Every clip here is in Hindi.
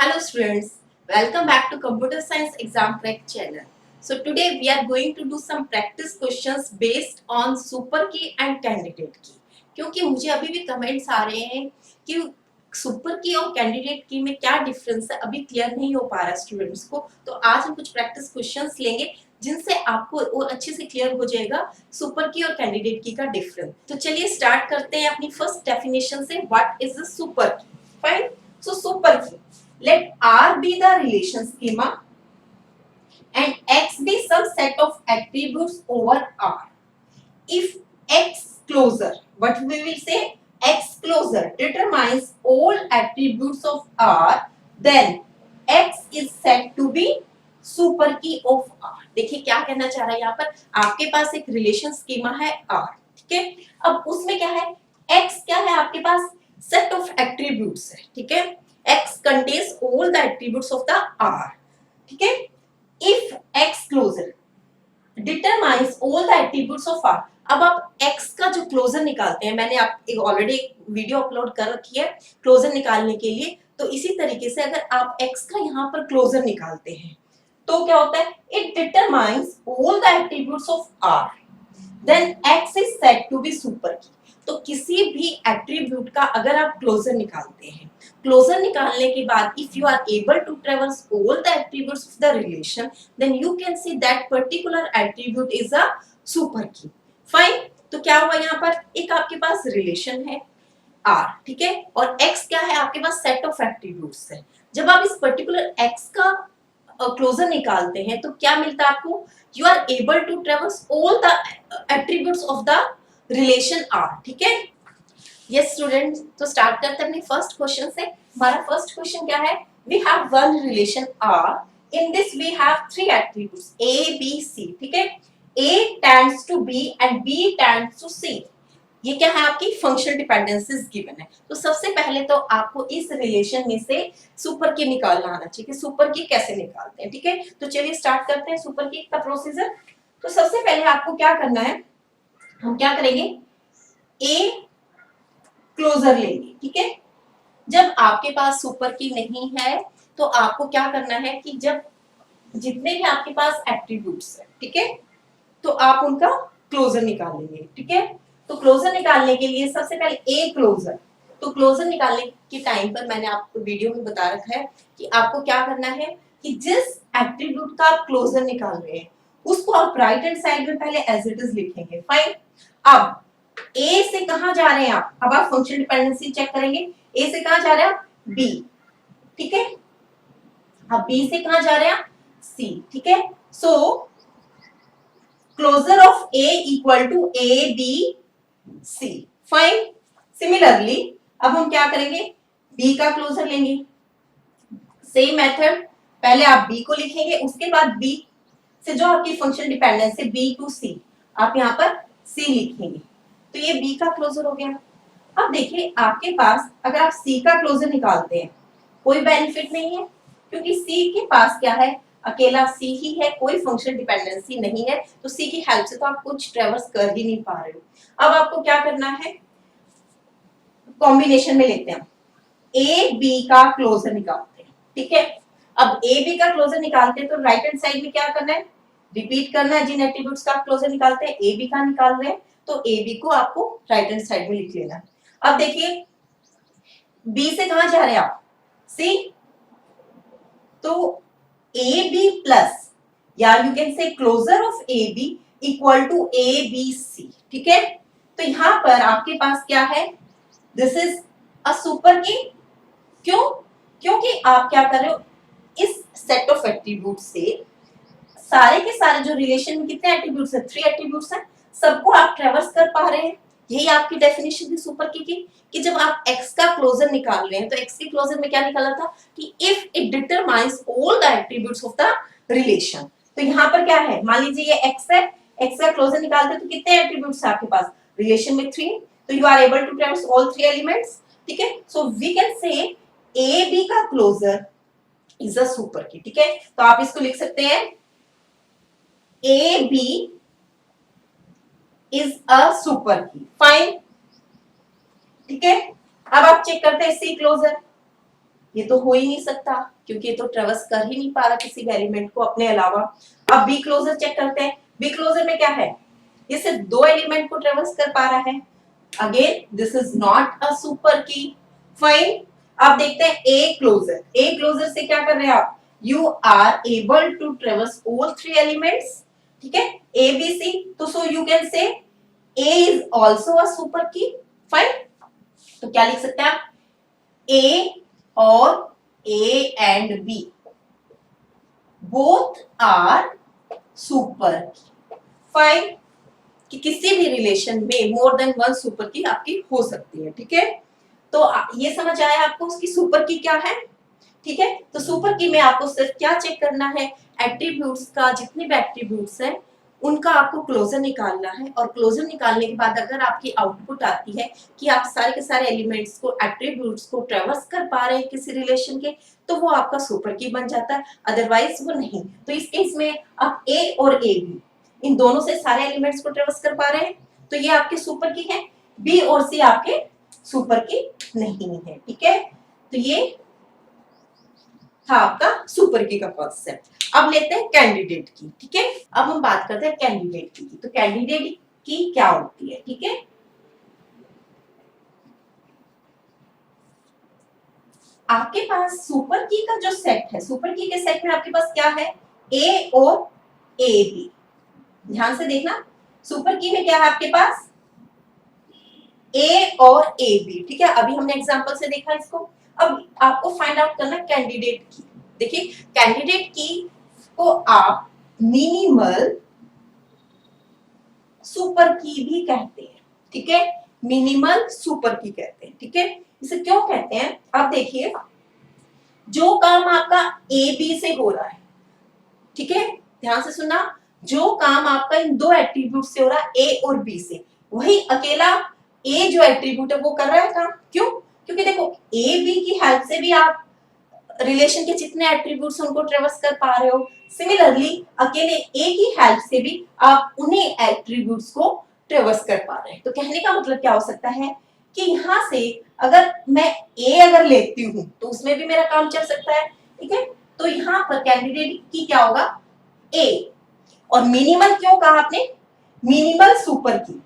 Hello students, welcome back to Computer Science Exam Crack channel. So today we are going to do some practice questions based on super key and candidate key. क्योंकि मुझे अभी भी कमेंट्स आ रहे हैं कि सुपर की और कैंडिडेट की में क्या डिफरेंस है, अभी क्लियर नहीं हो पा रहा स्टूडेंट्स को। तो आज हम कुछ प्रैक्टिस क्वेश्चंस लेंगे जिनसे आपको वो अच्छे से क्लियर हो जाएगा सुपर की और कैंडिडेट की का डिफरेंस। तो चलिए स्टार्ट करते हैं अपनी फर्स्ट डेफिनेशन से। What is the super key? Fine. So super की, let R be the relation schema and X be some set of attributes over R. If X closure, what we will say, X closure determines all attributes of R, then X is said to be super key of R. देखिए क्या कहना चाह रहा है यहाँ पर, आपके पास एक रिलेशन स्कीमा है R, ठीक है। अब उसमें क्या है, X क्या है आपके पास, सेट ऑफ एट्रीब्यूट्स है, ठीक है। X contains all the attributes of the R, ठीक है। If X closure determines all the attributes of R, अब आप X का जो क्लोजर निकालते हैं, मैंने आप एक ऑलरेडी एक वीडियो अपलोड कर रखी है क्लोजर निकालने के लिए। तो इसी तरीके से अगर आप X का यहाँ पर क्लोजर निकालते हैं तो क्या होता है, it determines all the attributes of R, then X is said to be super key. तो किसी भी एट्रीब्यूट का अगर आप क्लोजर निकालते हैं, क्लोजर निकालने के बाद if you are able to traverse all the attributes of the relation, then you can see that particular attribute is a super key. Fine. तो क्या हुआ यहाँ पर, एक आपके पास रिलेशन है R, ठीक है, और X क्या है आपके पास, सेट ऑफ एट्रीब्यूट्स है। जब आप इस पर्टिकुलर X का क्लोजर निकालते हैं तो क्या मिलता है आपको, you are able to traverse all the attributes of the relation R, ठीक है। यस स्टूडेंट्स, तो स्टार्ट करते हैं अपने फर्स्ट क्वेश्चन से। हमारा फर्स्ट क्वेश्चन क्या है, we have one relation R, in this we have three attributes A B C, ठीक है। A tends to B and B tends to C। ये क्या है, आपकी फंक्शनल डिपेंडेंसीज गिवन है। तो सबसे पहले तो आपको इस रिलेशन में से सुपर की निकालना आना चाहिए कि सुपर की कैसे निकालते हैं, ठीक है। तो चलिए स्टार्ट करते हैं सुपर की का प्रोसीजर। तो सबसे पहले आपको क्या करना है, हम क्या करेंगे, ए क्लोजर लेंगे, ठीक है। जब आपके पास सुपर की नहीं है तो आपको क्या करना है कि जब जितने भी आपके पास एट्रीब्यूट्स है, ठीक है, तो आप उनका क्लोजर निकाल लेंगे, ठीक है। तो क्लोजर निकालने के लिए सबसे पहले ए क्लोजर, तो क्लोजर निकालने के टाइम पर मैंने आपको वीडियो में बता रखा है कि आपको क्या करना है कि जिस एट्रीब्यूट का आप क्लोजर निकाल रहे हैं उसको आप राइट हैंड साइड में पहले एज इट इज लिखेंगे। फाइन। अब ए से कहां जा रहे हैं आप, अब आप फंक्शनल डिपेंडेंसी चेक करेंगे। ए से कहां जा रहे हैं आप, बी, ठीक है। अब बी से कहां जा रहे हैं आप, सी, ठीक है। So closure of A equal to A B C. Fine. Similarly अब हम क्या करेंगे, बी का क्लोजर लेंगे। सेम मेथड, पहले आप बी को लिखेंगे, उसके बाद बी से जो आपकी फंक्शन डिपेंडेंस है बी टू सी, आप यहाँ पर सी लिखेंगे। तो ये बी का क्लोजर हो गया। अब देखिए आपके पास अगर आप सी का क्लोजर निकालते हैं कोई बेनिफिट नहीं है, क्योंकि सी के पास क्या है, अकेला सी ही है, कोई फंक्शन डिपेंडेंसी नहीं है। तो सी की हेल्प से तो आप कुछ ट्रेवर्स कर ही नहीं पा रहे हो। अब आपको क्या करना है, कॉम्बिनेशन में लेते हैं, ए बी का क्लोजर निकालते हैं, ठीक है। अब ए बी का क्लोजर निकालते हैं तो राइट हैंड साइड में क्या करना है, रिपीट करना है। जिन एट्रीब्यूट्स का क्लोजर निकालते हैं ए बी का निकाल रहे हैं तो ए बी को आपको राइट हैंड साइड में लिख लेना। अब देखिए बी से कहां जा रहे हैं आप, सी, तो ए बी प्लस, या you can say closure of A B equal to A B C, ठीक है। तो यहां पर आपके पास क्या है, दिस इज अ सुपर की। क्यों, क्योंकि आप क्या कर रहे हो, इस सेट ऑफ एट्रीब्यूट से सारे के सारे जो रिलेशन में कितने एट्रीब्यूट्स हैं, थ्री एट्रीब्यूट्स हैं, सबको आप ट्रेवर्स कर पा रहे हैं। यही आपकी डेफिनेशन थी सुपर की कि जब आप x का क्लोजर निकाल रहे हैं तो x के क्लोजर में क्या निकाला था कि if it determines all the attributes of the relation. तो यहाँ पर क्या है, मान लीजिए ये x है, x का क्लोजर निकालते हैं तो कितने एट्रीब्यूट्स है आपके पास, रिलेशन में थ्री, तो you are able to traverse all three elements, ठीक है। So we can say A B का closure is a super key, ठीक है। तो आप इसको लिख सकते हैं A B is a super key. Fine, ठीक है। अब आप चेक करते हैं सी क्लोजर, ये तो हो ही नहीं सकता क्योंकि ये तो ट्रेवर्स कर ही नहीं पा रहा किसी भी एलिमेंट को अपने अलावा। अब बी क्लोजर चेक करते हैं। बी क्लोजर में क्या है, ये सिर्फ दो एलिमेंट को ट्रेवर्स कर पा रहा है। Again this is not a super key. Fine. अब देखते हैं ए क्लोजर। ए क्लोजर से क्या कर रहे हैं आप, you are able to traverse all three elements, ठीक है, ए बी सी। तो सो you can say A is also a super key. Fine. तो क्या लिख सकते हैं आप, ए और A and B both are super key. Fine. कि किसी भी रिलेशन में मोर देन वन सुपर की आपकी हो सकती है, ठीक है। तो ये समझ आया आपको उसकी सुपर की क्या है, ठीक है। तो सुपर की में आपको सिर्फ क्या चेक करना है, एट्रीब्यूट्स का जितने भी एट्रीब्यूट्स हैं उनका आपको क्लोजर निकालना है। और क्लोजर निकालने के बाद अगर आपकी आउटपुट आती है कि आप सारे के सारे एलिमेंट्स को, एट्रीब्यूट्स को ट्रेवर्स कर पा रहे हैं किसी रिलेशन के, तो वो आपका सुपर की बन जाता है, अदरवाइज वो नहीं। तो इस केस में आप ए और ए बी इन दोनों से सारे एलिमेंट्स को ट्रेवर्स कर पा रहे हैं, तो ये आपके सुपर की है। बी और सी आपके सुपर की नहीं है, ठीक है। तो ये था आपका सुपर की का कॉन्सेप्ट। अब लेते हैं कैंडिडेट की, ठीक है। अब हम बात करते हैं कैंडिडेट की। तो कैंडिडेट की क्या होती है, ठीक है। आपके पास सुपर की का जो सेट है, सुपर की के सेट में आपके पास क्या है, ए और ए बी। ध्यान से देखना, सुपर की में क्या है आपके पास, ए और ए बी, ठीक है। अभी हमने एग्जांपल से देखा इसको। अब आपको फाइंड आउट करना कैंडिडेट की। देखिए कैंडिडेट की को आप मिनिमल सुपर की भी कहते हैं, ठीक है। मिनिमल सुपर की कहते हैं, ठीक है। इसे क्यों कहते हैं, आप देखिए जो काम आपका ए बी से हो रहा है, ठीक है, ध्यान से सुनना, जो काम आपका इन दो एट्रीब्यूट से हो रहा है ए और बी से, वही अकेला ए जो एट्रीब्यूट है वो कर रहा है काम। क्यों, क्योंकि देखो ए बी की हेल्प से भी आप रिलेशन के जितने एट्रीब्यूट्स उनको ट्रेवर्स कर पा रहे हो। सिमिलरली अकेले ए की हेल्प से भी आप उन्हीं एट्रीब्यूट्स को ट्रेवर्स कर पा रहे हैं। तो कहने का मतलब क्या हो सकता है कि यहां से अगर मैं ए अगर लेती हूं तो उसमें भी मेरा काम चल सकता है, ठीक है। तो यहां पर कैंडिडेट की क्या होगा, ए। और मिनिमल क्यों कहा आपने, मिनिमल सुपर की।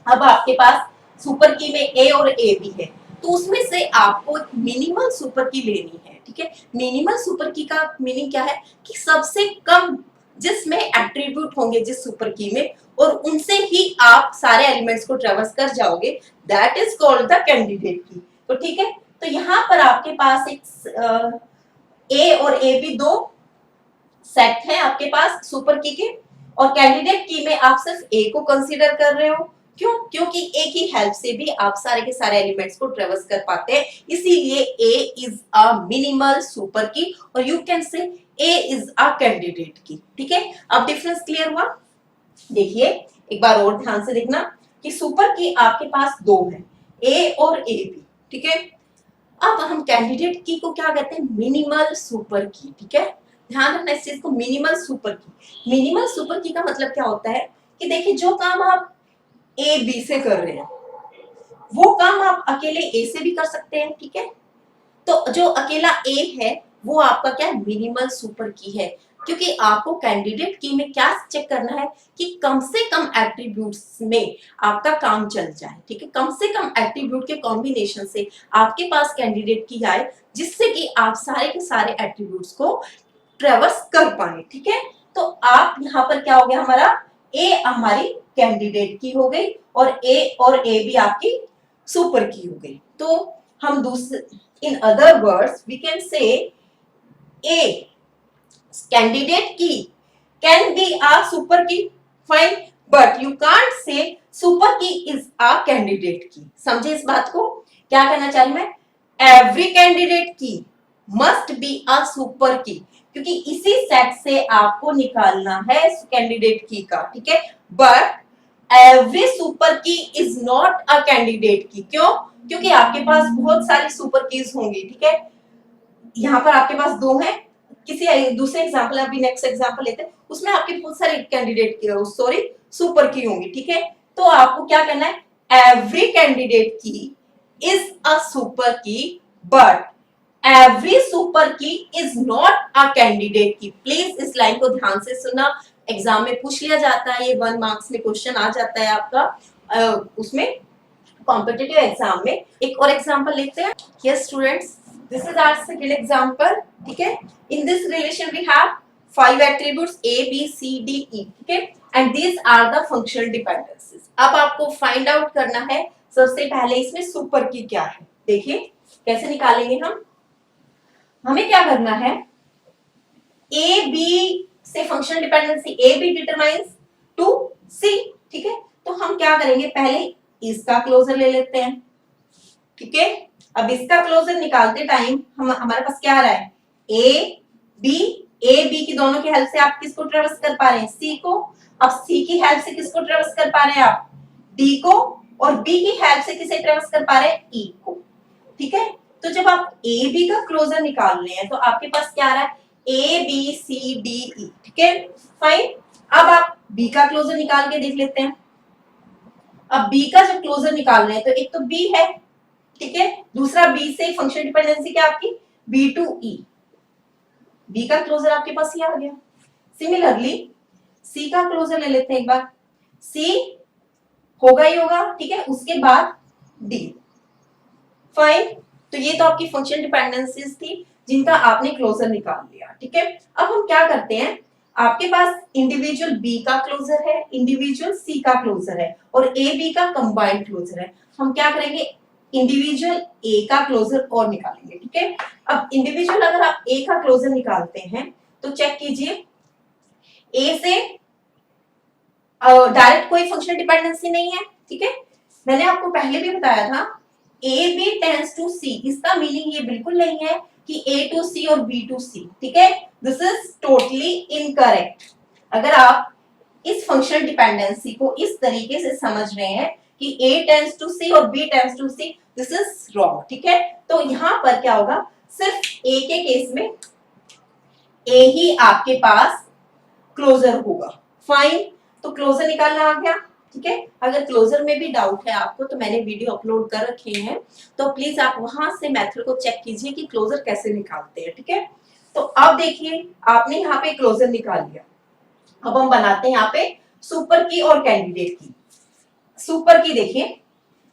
अब आपके पास सुपर की में ए और ए बी है, तो उसमें से आपको मिनिमल सुपर की लेनी है, ठीक है। मिनिमल सुपर की का मीनिंग क्या है कि सबसे कम जिसमें एट्रीब्यूट होंगे जिस सुपर की में, और उनसे ही आप सारे एलिमेंट्स को ट्रेवर्स कर जाओगे, that is called the candidate की। तो ठीक है, तो यहां पर आपके पास एक ए और ए बी दो सेट है आपके पास सुपर की के, और कैंडिडेट की में आप सिर्फ ए को कंसीडर कर रहे हो। क्यों, क्योंकि ए की हेल्प से भी आप सारे के सारे एलिमेंट्स को ट्रेवर्स कर पाते हैं, इसीलिए ए is a minimal super key, और you can say A is a candidate की, ठीक है। अब डिफरेंस क्लियर हुआ। देखिए एक बार और ध्यान से देखना कि सुपर की आपके पास दो है, ए और ए बी, ठीक है। अब हम कैंडिडेट की को क्या कहते हैं, मिनिमल सुपर की, ठीक है। ध्यान रखना इस चीज को, मिनिमल सुपर की। मिनिमल सुपर की का मतलब क्या होता है कि देखिए जो काम आप ए बी से कर रहे हैं वो काम आप अकेले ए से भी कर सकते हैं, ठीक है। तो जो अकेला ए है वो आपका क्या है, मिनिमल सुपर की है, क्योंकि आपको कैंडिडेट की में क्या चेक करना है कि कम से कम एट्रीब्यूट्स में आपका काम चल जाए, ठीक है। कम से कम एट्रीब्यूट के कॉम्बिनेशन से आपके पास कैंडिडेट की आए जिससे कि आप सारे के सारे एट्रीब्यूट्स को ट्रेवर्स कर पाए, ठीक है। तो आप यहाँ पर क्या हो गया हमारा, ए हमारी कैंडिडेट की हो गई और ए भी आपकी सुपर की हो गई। तो हम दूसरे, in other words we can say a candidate key can be a super key, fine, but you can't say super key is a candidate key. समझे इस बात को, क्या कहना चाहिए मैं, every candidate key must be a super key, क्योंकि इसी सेट से आपको निकालना है कैंडिडेट की का, ठीक है। But every super key is not a candidate की। क्यों, क्योंकि आपके पास बहुत सारी सुपर कीज होंगी, ठीक है। यहाँ पर आपके पास दो हैं, किसी दूसरे एग्जांपल, अभी नेक्स्ट एग्जांपल लेते हैं, उसमें आपके बहुत सारे कैंडिडेट की, सॉरी, सुपर की होंगी, ठीक है। तो आपको क्या करना है, every candidate key is a super की, but every super key is not a candidate की। प्लीज इस लाइन को ध्यान से सुना, एग्जाम में पूछ लिया जाता है, ये 1 मार्क्स में क्वेश्चन आ जाता है आपका उसमें कॉम्पिटिटिव एग्जाम में। एक और एग्जांपल लेते हैं। Yes students, this is our second example. ठीक है, in this relation we have 5 attributes A B C D E। ठीक है, and these are the functional dependencies. अब आपको फाइंड आउट करना है सबसे पहले इसमें सुपर की क्या है। देखिए कैसे निकालेंगे हम। हमें क्या करना है, ए बी से functional dependency A B determines to C. ठीक है, तो हम क्या करेंगे, पहले इसका क्लोजर ले लेते हैं। ठीक है, अब इसका क्लोजर निकालते टाइम हम हमारे पास क्या आ रहा है, ए बी की दोनों की हेल्प से आप किसको ट्रेवर्स कर पा रहे हैं, सी को। अब सी की हेल्प से किसको ट्रेवर्स कर पा रहे हैं आप, डी को। और बी की हेल्प से किसे ट्रेवर्स कर पा रहे हैं, ई को। ठीक है, तो जब आप ए बी का क्लोजर निकाल रहे हैं तो आपके पास क्या आ रहा है, ए बी सी डी ई। ठीक है, फाइन। अब आप बी का क्लोजर निकाल के देख लेते हैं। अब बी का जब क्लोजर निकाल रहे हैं तो एक तो बी है, ठीक है, दूसरा बी से फंक्शन डिपेंडेंसी क्या आपकी, बी टू ई। बी का क्लोजर आपके पास ये आ गया। सिमिलरली सी का क्लोजर ले लेते हैं एक बार। सी होगा ही होगा, ठीक है, उसके बाद डी। फाइन, तो ये तो आपकी फंक्शन डिपेंडेंसीज थी जिनका आपने क्लोजर निकाल लिया। ठीक है, अब हम क्या करते हैं, आपके पास इंडिविजुअल बी का क्लोजर है, इंडिविजुअल सी का क्लोजर है और ए बी का कंबाइंड क्लोजर है। हम क्या करेंगे, इंडिविजुअल ए का क्लोजर और निकालेंगे। ठीक है, अब इंडिविजुअल अगर आप ए का क्लोजर निकालते हैं तो चेक कीजिए, ए से डायरेक्ट कोई फंक्शनल डिपेंडेंसी नहीं है। ठीक है, मैंने आपको पहले भी बताया था ए बी टेंड्स टू सी, इसका मीनिंग ये बिल्कुल नहीं है कि ए टू सी और बी टू सी। ठीक है, दिस इज टोटली इनकरेक्ट। अगर आप इस फंक्शनल डिपेंडेंसी को इस तरीके से समझ रहे हैं कि ए टेंड्स टू सी और B tends to C, this is wrong. ठीक है, तो यहां पर क्या होगा, सिर्फ ए के केस में ए ही आपके पास क्लोजर होगा। फाइन, तो क्लोजर निकालना आ गया। ठीक है, अगर क्लोजर में भी डाउट है आपको तो मैंने वीडियो अपलोड कर रखे हैं, तो प्लीज आप वहां से मेथड को चेक कीजिए कि क्लोजर कैसे निकालते हैं। ठीक है, तो अब देखिए आपने यहाँ पे क्लोजर निकाल लिया। अब हम बनाते हैं यहाँ पे सुपर की और कैंडिडेट की। सुपर की देखिए,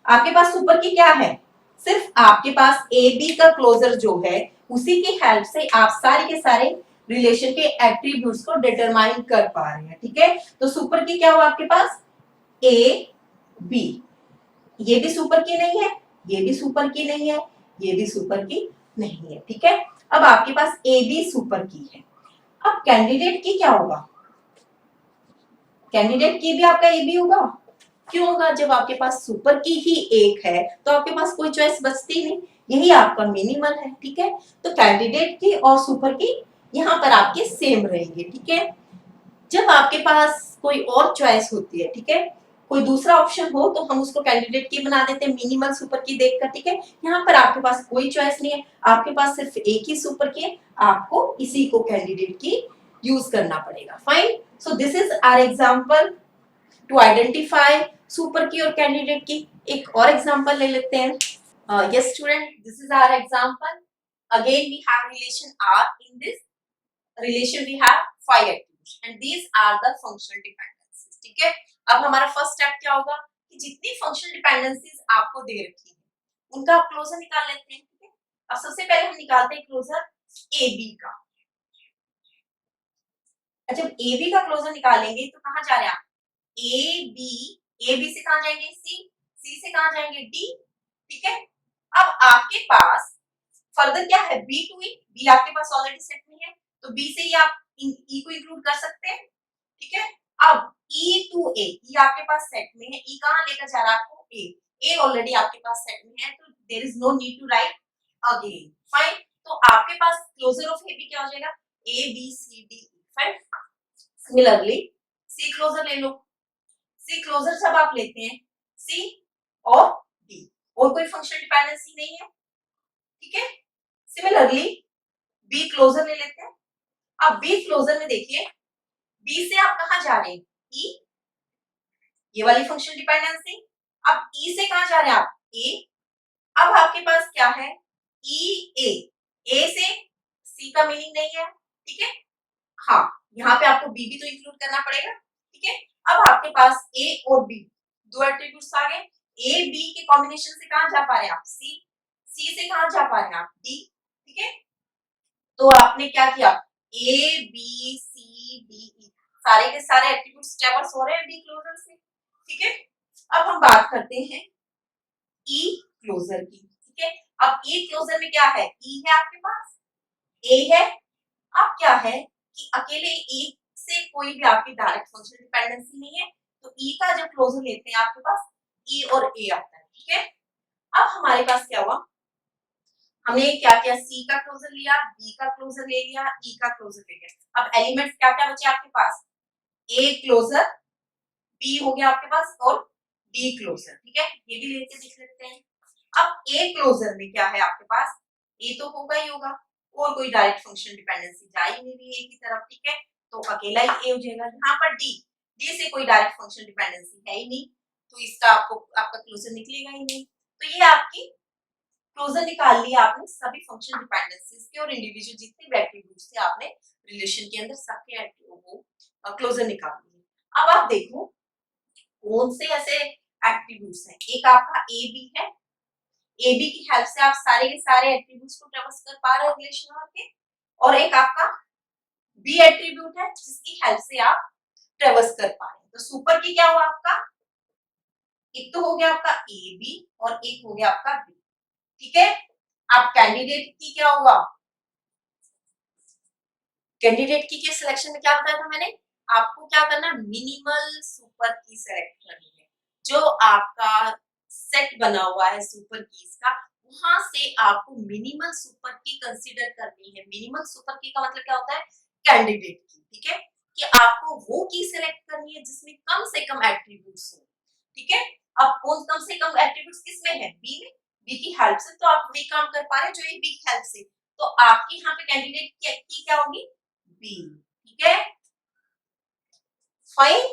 आपके पास सुपर की क्या है, सिर्फ आपके पास ए बी का क्लोजर जो है उसी की हेल्प से आप सारे के सारे रिलेशन के एट्रीब्यूट्स को डिटरमाइन कर पा रहे हैं। ठीक है, तो सुपर की क्या हुआ आपके पास, ए बी। ये भी सुपर की नहीं है, ये भी सुपर की नहीं है, ये भी सुपर की नहीं है। ठीक है, अब आपके पास ए बी सुपर की है। अब कैंडिडेट की क्या होगा, कैंडिडेट की भी आपका ए बी होगा। क्यों होगा, जब आपके पास सुपर की ही एक है तो आपके पास कोई चॉइस बचती नहीं, यही आपका मिनिमल है। ठीक है, तो कैंडिडेट की और सुपर की यहाँ पर आपके सेम रहेंगे। ठीक है, जब आपके पास कोई और चॉइस होती है, ठीक है, कोई दूसरा ऑप्शन हो तो हम उसको कैंडिडेट की बना देते हैं मिनिमल सुपर की देखकर। ठीक है, यहाँ पर आपके पास कोई चॉइस नहीं है, आपके पास सिर्फ एक ही सुपर की है, आपको इसी को कैंडिडेट की यूज करना पड़ेगा। Fine, so this is our example to identify super key और कैंडिडेट की। एक और एग्जांपल ले लेते हैं। Yes student, this is our example. Again we have relation R, in this relation we have 5 attributes and these are the functional dependencies. ठीक है, अब हमारा फर्स्ट स्टेप क्या होगा कि जितनी फंक्शनल डिपेंडेंसीज आपको दे रखी है उनका आप क्लोजर निकाल लेते हैं। ठीक है, अब सबसे पहले हम निकालते हैं क्लोजर ए बी का। जब ए बी का क्लोजर निकालेंगे तो कहां जा रहे हैं आप, ए बी से कहां जाएंगे, सी से कहां जाएंगे, डी। ठीक है, अब आपके पास फर्दर क्या है, बी टू ई। बी आपके पास ऑलरेडी सेट में है तो बी से ही आप ई को इंक्लूड कर सकते हैं। ठीक है, अब ई टू ए, ई आपके पास सेट में है, ई कहां लेकर जा रहा है आपको, ए ऑलरेडी आपके पास सेट में है तो there is no need to write again. Fine, तो आपके पास क्लोजर ऑफ ए बी क्या हो जाएगा, A B C D E. Fine, similarly C closure ले लो। सी क्लोजर जब आप लेते हैं, सी और डी, और कोई फंक्शनल डिपेंडेंसी नहीं है। ठीक है, सिमिलरली बी क्लोजर ले लेते हैं। अब बी क्लोजर में देखिए, बी से आप कहां जा रहे हैं, ई, ये वाली फंक्शनल डिपेंडेंसी। अब ई से कहां जा रहे हैं आप, ए। अब आपके पास क्या है, ई ए, ए से सी का मीनिंग नहीं है, ठीक है। हाँ, यहाँ पे आपको बी भी तो इंक्लूड करना पड़ेगा, ठीक है। अब आपके पास ए और बी दो एट्रीब्यूट्स आ गए। ए बी के कॉम्बिनेशन से कहां जा पा रहे हैं आप, सी, सी से कहां जा पा रहे हैं आप, डी, ठीक है। तो आपने क्या किया, ए बी सी डी ई सारे के सारे एट्रीब्यूट्स ट्रेवर्स हो रहे हैं बी क्लोजर से, ठीक है। अब हम बात करते हैं ई क्लोजर की, ठीक है। अब ई क्लोजर में क्या है, ई है आपके पास, ए है। अब क्या है कि अकेले ई से कोई भी आपकी डायरेक्ट फंक्शनल डिपेंडेंसी नहीं है, तो ई का जब क्लोजर लेते हैं आपके पास ई और ए आता है, ठीक है। अब हमारे पास क्या हुआ, हमने क्या किया, सी का क्लोजर लिया, बी का क्लोजर ले लिया, ई का क्लोजर ले लिया। अब एलिमेंट्स क्या क्या बचे आपके पास, ए क्लोजर, बी हो गया आपके पास और डी क्लोजर, ठीक है। ये भी लेके देख लेते हैं। अब ए क्लोजर में क्या है आपके पास, ए तो होगा ही होगा, और कोई डायरेक्ट फंक्शन डिपेंडेंसी जा ही नहीं रही है की तरफ, ठीक है। तो अकेला ही ए हो जाएगा। यहाँ पर डी, डी से कोई डायरेक्ट फंक्शन डिपेंडेंसी है ही नहीं, तो इसका आपका क्लोजर निकलेगा ही नहीं। तो ये आपकी क्लोजर निकाल लिया आपने सभी फंक्शन डिपेंडेंसीज के, और इंडिविजुअल जितने भी एट्रीब्यूट्स थे आपने रिलेशन के अंदर सबके वो क्लोजर निकाल लिए। अब आप देखो कौन से ऐसे एट्रीब्यूट्स हैं, एक आपका ए बी है, ए बी की हेल्प से आप सारे के सारे एट्रीब्यूट्स को ट्रेवर्स कर पा रहे हो रिलेशन के, और एक आपका बी एट्रीब्यूट है जिसकी हेल्प से आप ट्रेवर्स कर पा रहे हैं। तो सुपर की क्या हुआ आपका, एक तो हो गया आपका ए बी और एक हो गया आपका बी, ठीक है। आप कैंडिडेट की क्या हुआ, कैंडिडेट की के सिलेक्शन में क्या बताया था मैंने, आपको क्या करना है, मिनिमल सुपर की सेलेक्ट करनी है। जो आपका सेट बना हुआ है सुपर कीज का, वहां से आपको मिनिमल सुपर की कंसीडर करनी है। मिनिमल सुपर की का मतलब क्या होता है, कैंडिडेट की, ठीक है। कि आपको वो की सेलेक्ट करनी है जिसमें कम से कम एट्रीब्यूट्स हो, ठीक है। अब कौन कम से कम एट्रीब्यूट्स किसमें है, बी में, बी की हेल्प से तो आप वही काम कर पा रहे हैं जो ये बी की हेल्प से। तो आपकी यहाँ पे कैंडिडेट की क्या होगी, बी, ठीक है, फाइन।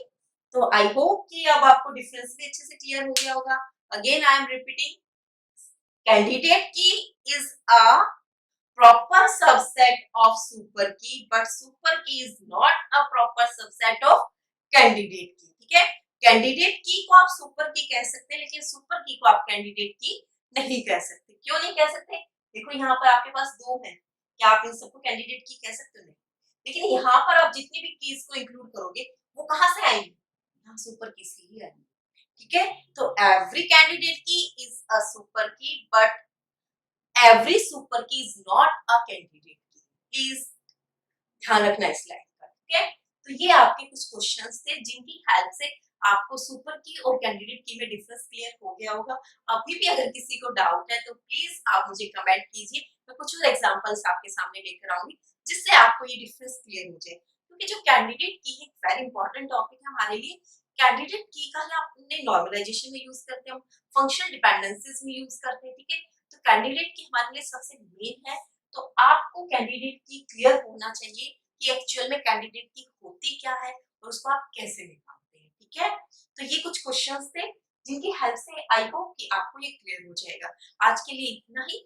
तो आई होप कि अब आपको डिफरेंस भी अच्छे से क्लियर हो गया होगा। Again I am repeating, candidate key is a proper subset of super key, but super key is not a proper subset of candidate key, ठीक है। कैंडिडेट की को आप सुपर की कह सकते हैं, लेकिन सुपर की को आप कैंडिडेट की नहीं कह सकते। क्यों नहीं कह सकते, देखो यहाँ पर आपके पास दो हैं, क्या आप इन सबको कैंडिडेट की कह सकते हो, नहीं। लेकिन यहाँ पर आप जितनी भी कीज को इंक्लूड करोगे वो कहाँ से आएंगी, यहाँ सुपर की से ही आएंगी, ठीक है। तो every candidate key is a super की, but every super key is not a candidate key, please ध्यान रखना इस लाइन का, ठीक है। तो ये आपके कुछ क्वेश्चंस थे जिनकी हेल्प से आपको सुपर की और कैंडिडेट की में डिफरेंस क्लियर हो गया होगा। अभी भी अगर किसी को डाउट है तो प्लीज आप मुझे कमेंट कीजिए, मैं कुछ और एग्जांपल्स आपके सामने लेकर आऊंगी जिससे आपको ये डिफरेंस क्लियर हो जाए। क्योंकि जो कैंडिडेट की है वेरी इंपॉर्टेंट टॉपिक है हमारे लिए। कैंडिडेट की का ही आपने नॉर्मलाइजेशन में यूज करते हैं, फंक्शनल डिपेंडेंसीज में यूज करते हैं, ठीक है। तो कैंडिडेट की हमारे लिए सबसे मेन है। तो आपको कैंडिडेट की क्लियर होना चाहिए कि एक्चुअल में कैंडिडेट की होती क्या है और उसको आप कैसे निकालते हैं, ठीक है। तो ये कुछ क्वेश्चंस थे जिनकी हेल्प से आई होप कि आपको ये क्लियर हो जाएगा। आज के लिए इतना ही।